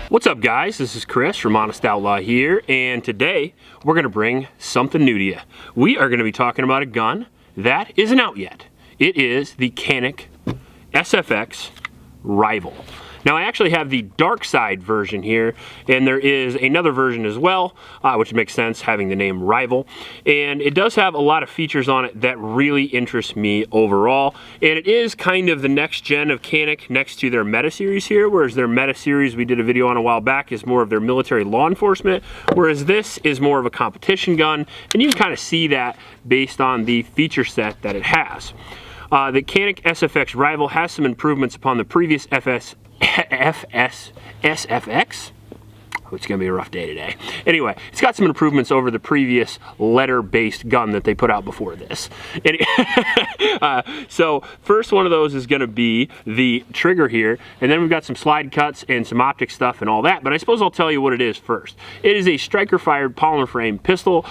What's up, guys? This is Chris from Honest Outlaw here, and today we're going to bring something new to you. We are going to be talking about a gun that isn't out yet. It is the Canik SFX Rival. Now, I actually have the Dark Side version here, and there is another version as well, which makes sense having the name Rival. And it does have a lot of features on it that really interest me overall. And it is kind of the next gen of Canik next to their Meta series here, whereas their Meta series we did a video on a while back is more of their military law enforcement, whereas this is more of a competition gun. And you can kind of see that based on the feature set that it has. The Canik SFX Rival has some improvements upon the previous SFX. Oh, it's gonna be a rough day today. Anyway, it's got some improvements over the previous letter-based gun that they put out before this. So first one of those is gonna be the trigger here, and then we've got some slide cuts and some optic stuff and all that, but I suppose I'll tell you what it is first. It is a striker-fired polymer frame pistol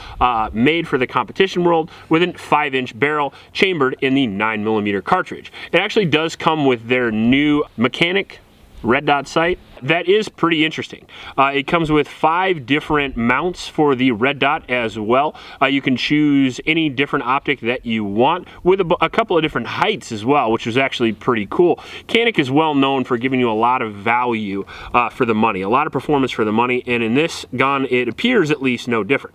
made for the competition world with a 5-inch barrel chambered in the 9mm cartridge. It actually does come with their new Mecanik red dot sight. That is pretty interesting. It comes with 5 different mounts for the red dot as well. You can choose any different optic that you want with a couple of different heights as well, which is actually pretty cool. Canik is well known for giving you a lot of value for the money, a lot of performance for the money, and in this gun it appears at least no different.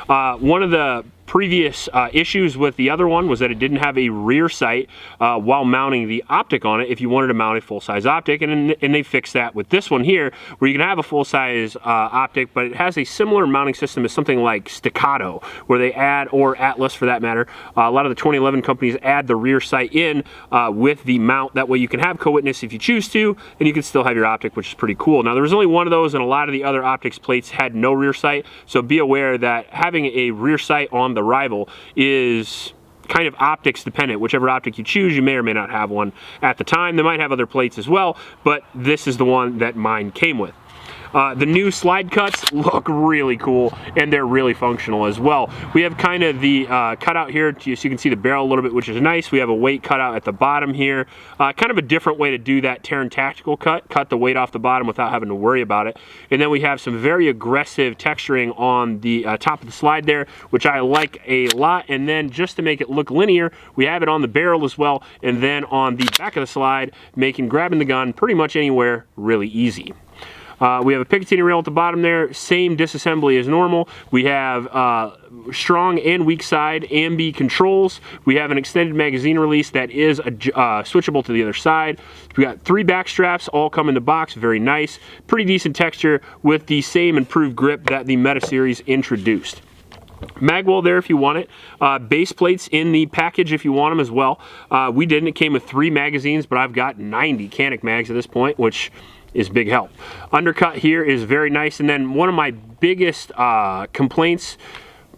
One of the previous issues with the other one was that it didn't have a rear sight while mounting the optic on it if you wanted to mount a full-size optic, and they fixed that with this one here, where you can have a full-size optic, but it has a similar mounting system as something like Staccato, where they add, or Atlas for that matter, a lot of the 2011 companies add the rear sight in with the mount. That way you can have co-witness if you choose to, and you can still have your optic, which is pretty cool. Now, there was only one of those, and a lot of the other optics plates had no rear sight, so be aware that having a rear sight on the Rival is kind of optics dependent. Whichever optic you choose, you may or may not have one at the time. They might have other plates as well, but this is the one that mine came with. The new slide cuts look really cool, and they're really functional as well. We have kind of the cutout here, so you can see the barrel a little bit, which is nice. We have a weight cutout at the bottom here. Kind of a different way to do that Terran tactical cut the weight off the bottom without having to worry about it. And then we have some very aggressive texturing on the top of the slide there, which I like a lot. And then just to make it look linear, we have it on the barrel as well, and then on the back of the slide, making grabbing the gun pretty much anywhere really easy. We have a Picatinny rail at the bottom there, same disassembly as normal. We have strong and weak side ambi controls. We have an extended magazine release that is switchable to the other side. We got 3 back straps, all come in the box, very nice. Pretty decent texture with the same improved grip that the Meta series introduced. Magwell there if you want it. Base plates in the package if you want them as well. We didn't. It came with 3 magazines, but I've got 90 Canik mags at this point, which is big help. Undercut here is very nice, and then one of my biggest complaints,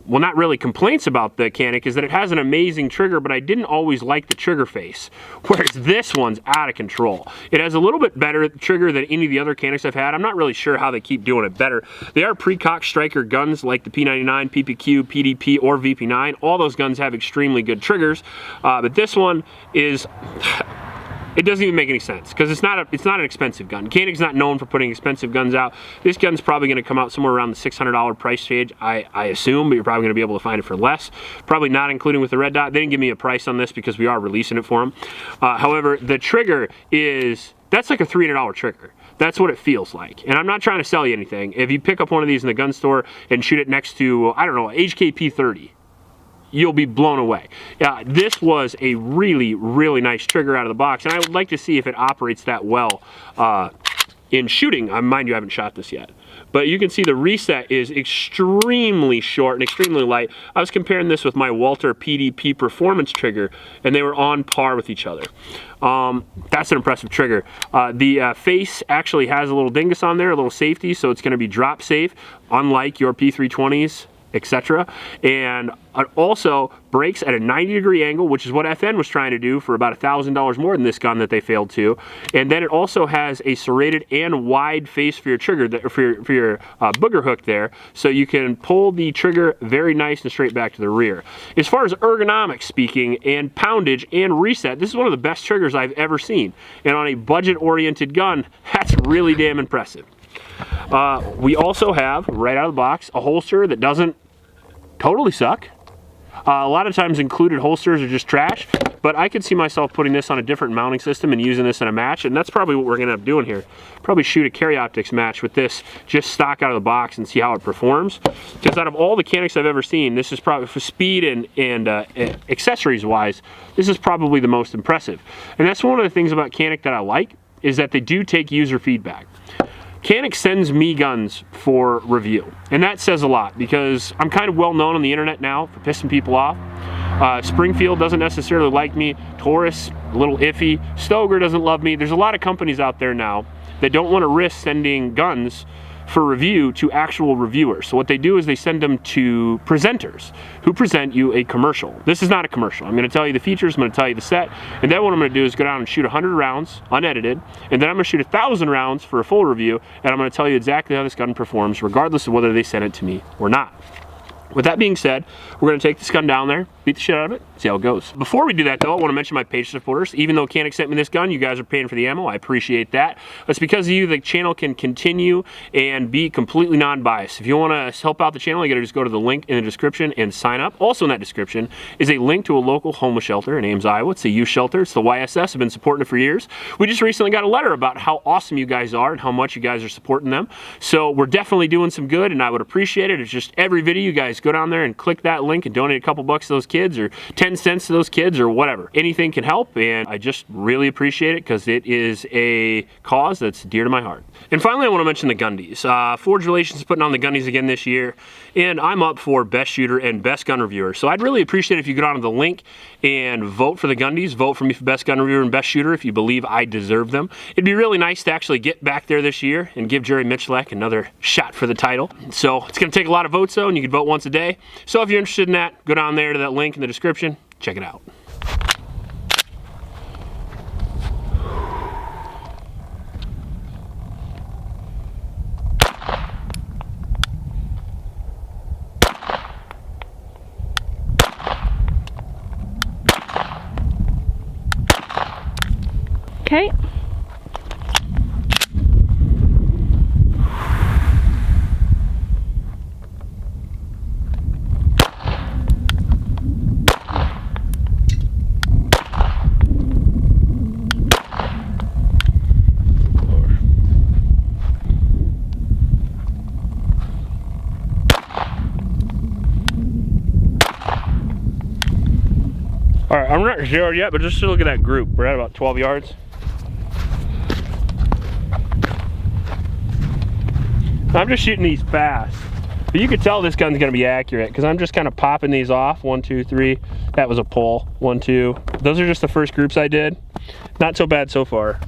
well, not really complaints about the Canik, is that it has an amazing trigger, but I didn't always like the trigger face, whereas this one's out of control. It has a little bit better trigger than any of the other Caniks I've had. I'm not really sure how they keep doing it better. They are pre-cocked striker guns like the P99, PPQ, PDP, or VP9. All those guns have extremely good triggers, but this one is... It doesn't even make any sense because it's not an expensive gun. Canik's not known for putting expensive guns out. This gun's probably going to come out somewhere around the $600 price range, I assume, but you're probably going to be able to find it for less. Probably not including with the red dot. They didn't give me a price on this because we are releasing it for them. However, the trigger that's like a $300 trigger. That's what it feels like. And I'm not trying to sell you anything. If you pick up one of these in the gun store and shoot it next to, I don't know, HKP 30, you'll be blown away. This was a really, really nice trigger out of the box, and I would like to see if it operates that well in shooting. Mind you, I haven't shot this yet. But you can see the reset is extremely short and extremely light. I was comparing this with my Walter PDP performance trigger, and they were on par with each other. That's an impressive trigger. The face actually has a little dingus on there, a little safety, so it's going to be drop safe, unlike your P320s, etc. And it also breaks at a 90-degree angle, which is what FN was trying to do for about $1,000 more than this gun that they failed to. And then it also has a serrated and wide face for your trigger, for your booger hook there, so you can pull the trigger very nice and straight back to the rear. As far as ergonomics speaking, and poundage and reset, this is one of the best triggers I've ever seen. And on a budget-oriented gun, that's really damn impressive. We also have, right out of the box, a holster that doesn't totally suck. A lot of times included holsters are just trash, but I could see myself putting this on a different mounting system and using this in a match, and that's probably what we're gonna end up doing here. Probably shoot a carry optics match with this just stock out of the box and see how it performs. Because out of all the Caniks I've ever seen, this is probably, for speed and accessories wise, this is probably the most impressive. And that's one of the things about Canik that I like, is that they do take user feedback. Canik sends me guns for review, and that says a lot because I'm kind of well known on the internet now for pissing people off. Springfield doesn't necessarily like me. Taurus, a little iffy. Stoger doesn't love me. There's a lot of companies out there now that don't want to risk sending guns for review to actual reviewers. So what they do is they send them to presenters who present you a commercial. This is not a commercial. I'm gonna tell you the features, I'm gonna tell you the set, and then what I'm gonna do is go down and shoot 100 rounds unedited, and then I'm gonna shoot 1,000 rounds for a full review, and I'm gonna tell you exactly how this gun performs, regardless of whether they send it to me or not. With that being said, we're gonna take this gun down there, beat the shit out of it, see how it goes. Before we do that though, I wanna mention my page supporters. Even though Canik sent me this gun, you guys are paying for the ammo, I appreciate that. It's because of you the channel can continue and be completely non-biased. If you wanna help out the channel, you gotta just go to the link in the description and sign up. Also in that description is a link to a local homeless shelter in Ames, Iowa. It's a youth shelter, it's the YSS, I've been supporting it for years. We just recently got a letter about how awesome you guys are and how much you guys are supporting them. So we're definitely doing some good and I would appreciate it. It's just every video you guys go down there and click that link and donate a couple bucks to those kids or 10 cents to those kids or whatever. Anything can help, and I just really appreciate it because it is a cause that's dear to my heart. And finally, I want to mention the Gundies. Forge Relations is putting on the Gundies again this year, and I'm up for best shooter and best gun reviewer. So I'd really appreciate it if you go down to the link and vote for the Gundies. Vote for me for best gun reviewer and best shooter if you believe I deserve them. It'd be really nice to actually get back there this year and give Jerry Michalek another shot for the title. So it's going to take a lot of votes though, and you can vote once a day. So if you're interested in that, go down there to that link in the description, check it out. Okay. All right, I'm not zeroed yet, but just look at that group. We're at about 12 yards. I'm just shooting these fast. But you could tell this gun's gonna be accurate because I'm just kind of popping these off. 1, 2, 3. That was a pull. 1, 2. Those are just the first groups I did. Not so bad so far.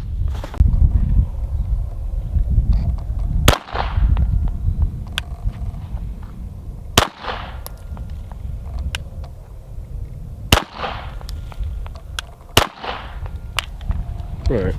All right.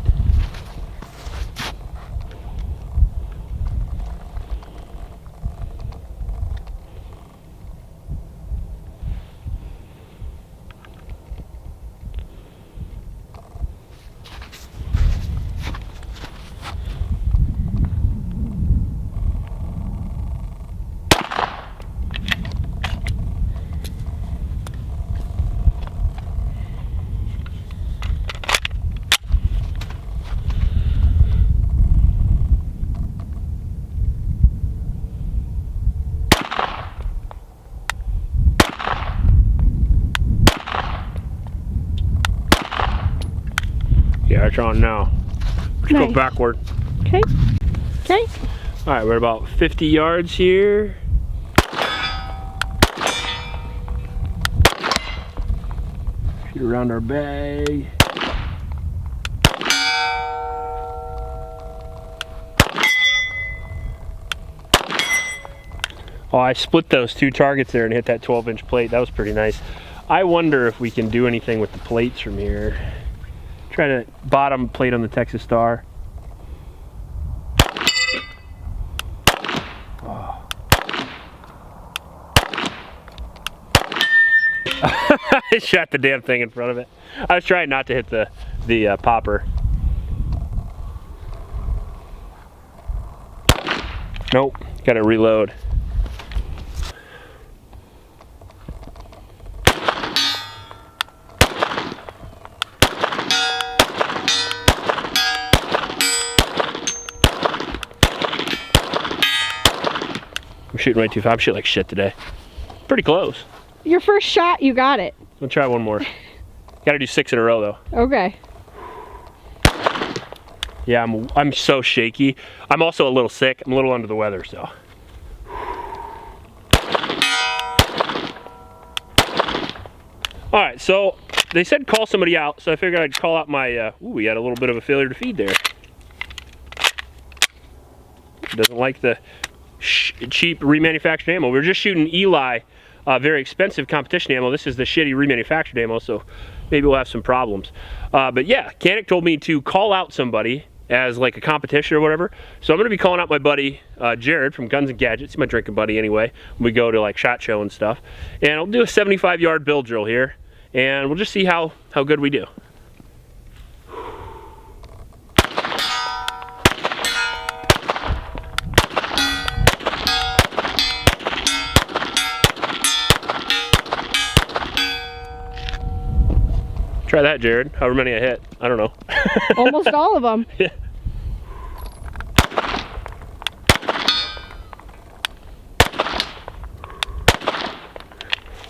Yeah, it's on now. Let's go backward. Okay. Okay. All right, we're about 50 yards here. Shoot around our bag. Oh, I split those two targets there and hit that 12-inch plate. That was pretty nice. I wonder if we can do anything with the plates from here. Try to bottom plate on the Texas Star. Oh. I shot the damn thing in front of it. I was trying not to hit the popper. Nope, gotta reload. I'm shooting way too fast. I'm shooting like shit today. Pretty close. Your first shot, you got it. I'll try one more. Gotta do 6 in a row though. Okay. Yeah, I'm so shaky. I'm also a little sick. I'm a little under the weather, so. All right, so they said call somebody out, so I figured I'd call out my, ooh, we had a little bit of a failure to feed there. Doesn't like the cheap remanufactured ammo. We were just shooting Eli, very expensive competition ammo. This is the shitty remanufactured ammo, so maybe we'll have some problems. But yeah, Canik told me to call out somebody as like a competition or whatever. So I'm gonna be calling out my buddy, Jared from Guns and Gadgets. He's my drinking buddy anyway. We go to like SHOT Show and stuff. And I'll do a 75-yard build drill here, and we'll just see how good we do. Try that, Jared. However many I hit. I don't know. Almost all of them. Yeah.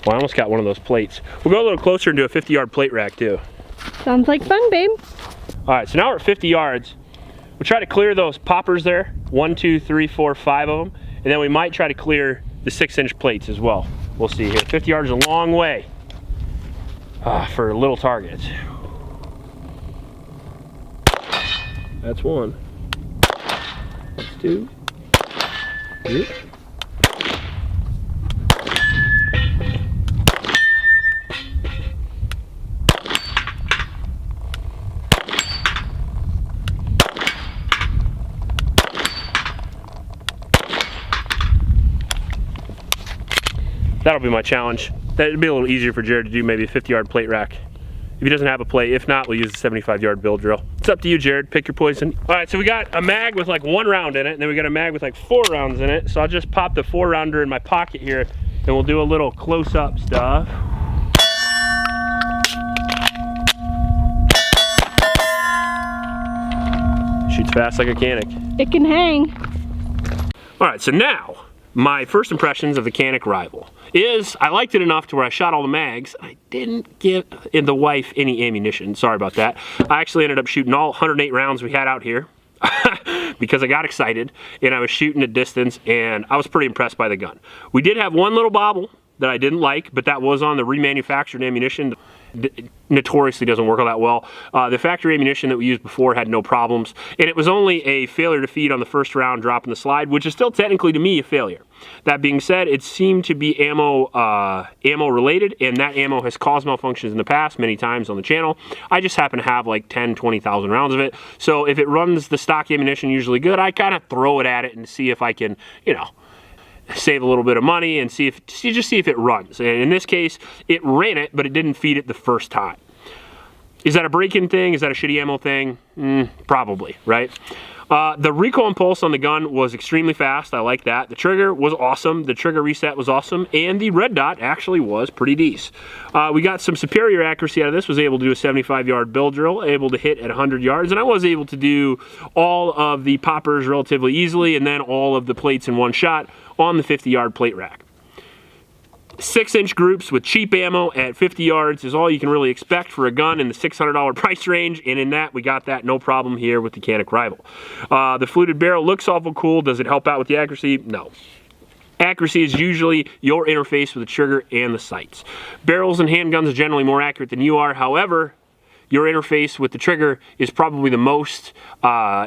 Well, I almost got one of those plates. We'll go a little closer and do a 50-yard plate rack too. Sounds like fun, babe. All right, so now we're at 50 yards. We'll try to clear those poppers there. 1, 2, 3, 4, 5 of them. And then we might try to clear the 6-inch plates as well. We'll see here. 50 yards is a long way for little targets. That's one. That's two. Three. That'll be my challenge. That'd be a little easier for Jared to do, maybe a 50-yard plate rack. If he doesn't have a plate, if not, we'll use a 75-yard build drill. It's up to you, Jared. Pick your poison. All right, so we got a mag with like 1 round in it, and then we got a mag with like 4 rounds in it. So I'll just pop the 4-rounder in my pocket here, and we'll do a little close-up stuff. Shoots fast like a Canik. It can hang. All right, so now, my first impressions of the Canik Rival is I liked it enough to where I shot all the mags. I didn't give the wife any ammunition. Sorry about that. I actually ended up shooting all 108 rounds we had out here because I got excited and I was shooting at distance, and I was pretty impressed by the gun. We did have one little bobble that I didn't like, but that was on the remanufactured ammunition. Notoriously doesn't work all that well. The factory ammunition that we used before had no problems, and it was only a failure to feed on the first round dropping the slide, which is still technically to me a failure. That being said, it seemed to be ammo related, and that ammo has caused malfunctions in the past many times on the channel. I just happen to have like 10-20,000 rounds of it, so if it runs the stock ammunition usually good, I kind of throw it at it and see if I can, you know, save a little bit of money and just see if it runs. And in this case, it ran it, but it didn't feed it the first time. Is that a break-in thing? Is that a shitty ammo thing? Probably, right? The recoil and pulse on the gun was extremely fast. I like that. The trigger was awesome. The trigger reset was awesome. And the red dot actually was pretty decent. We got some superior accuracy out of this. Was able to do a 75-yard build drill, able to hit at 100 yards. And I was able to do all of the poppers relatively easily, and then all of the plates in one shot on the 50-yard plate rack. 6-inch groups with cheap ammo at 50 yards is all you can really expect for a gun in the $600 price range, and in that, we got that no problem here with the Canik Rival. The fluted barrel looks awful cool. Does it help out with the accuracy? No. Accuracy is usually your interface with the trigger and the sights. Barrels and handguns are generally more accurate than you are. However, your interface with the trigger is probably the most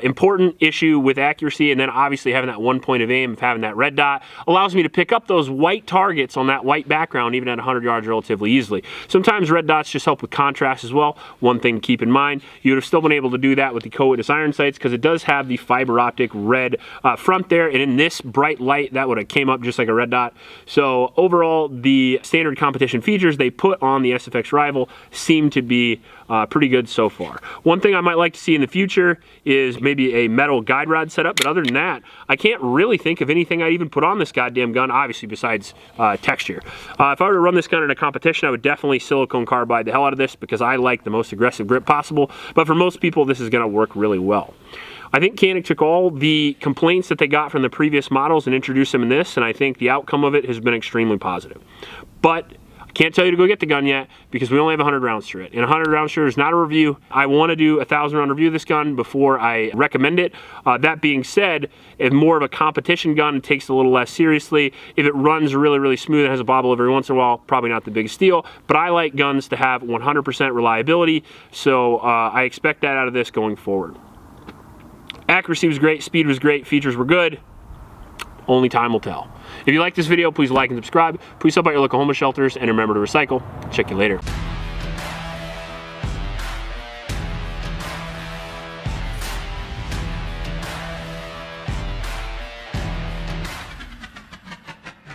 important issue with accuracy, and then obviously having that 1 point of aim of having that red dot allows me to pick up those white targets on that white background even at 100 yards relatively easily. Sometimes red dots just help with contrast as well. One thing to keep in mind, you would have still been able to do that with the co-witness iron sights because it does have the fiber optic red front there, and in this bright light that would have came up just like a red dot. So overall, the standard competition features they put on the SFX Rival seem to be pretty good so far. One thing I might like to see in the future is maybe a metal guide rod setup, but other than that, I can't really think of anything I'd even put on this goddamn gun, obviously besides texture. If I were to run this gun in a competition, I would definitely silicone carbide the hell out of this because I like the most aggressive grip possible, but for most people, this is gonna work really well. I think Canik took all the complaints that they got from the previous models and introduced them in this, and I think the outcome of it has been extremely positive. But I can't tell you to go get the gun yet because we only have 100 rounds through it. And 100 rounds through is not a review. I want to do a 1,000 round review of this gun before I recommend it. That being said, if more of a competition gun, it takes it a little less seriously. If it runs really, really smooth and has a bobble every once in a while, probably not the biggest deal. But I like guns to have 100% reliability, so I expect that out of this going forward. Accuracy was great, speed was great, features were good. Only time will tell. If you like this video, please like and subscribe. Please help out your local homeless shelters, and remember to recycle. Check you later.